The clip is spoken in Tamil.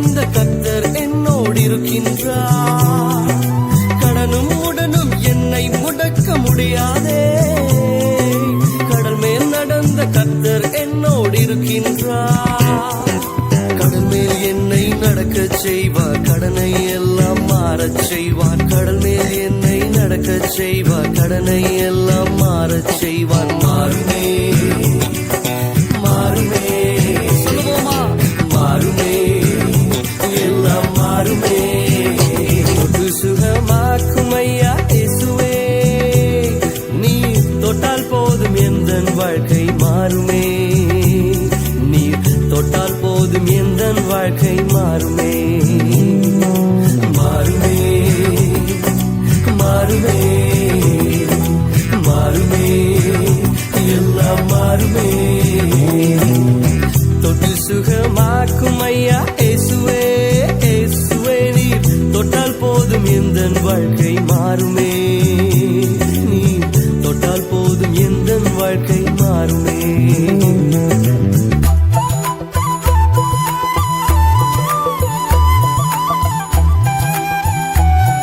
நடந்த கர்த்தர் என்னோடு இருக்கின்றார். கடனும் உடனும் என்னை முடக்க முடியாதே. கடல் மேல் நடந்த கர்த்தர் என்னோடு இருக்கின்றார். கடல் மேல் என்னை நடக்கச் செய்வார், கடனை எல்லாம் மாறச் செய்வார். கடல் மேல் என்னை நடக்கச் செய்வார், கடனை எல்லாம் மாறச் செய்வார். மாறுமே மாறுமே, சொல்லுவோமா? மாறுமே, எல்லாம் மாறுமே. தொட்டு சுகமாக்கும் ஐயா இயேசுவே, நீ தொட்டால் போதும் எந்தன் வாழ்க்கை மாறுமே. நீ தொட்டால் போதும் எந்தன் வாழ்க்கை மாறுமே. மாறுமே மாறுமே மாறுமே, எல்லாம் மாறுமே. தொட்டு சுகமாக்கும் ஐயா இயேசுவே, இயேசுவே, நீர் தொட்டால் போதும் எந்தன் வாழ்க்கை மாறுமே.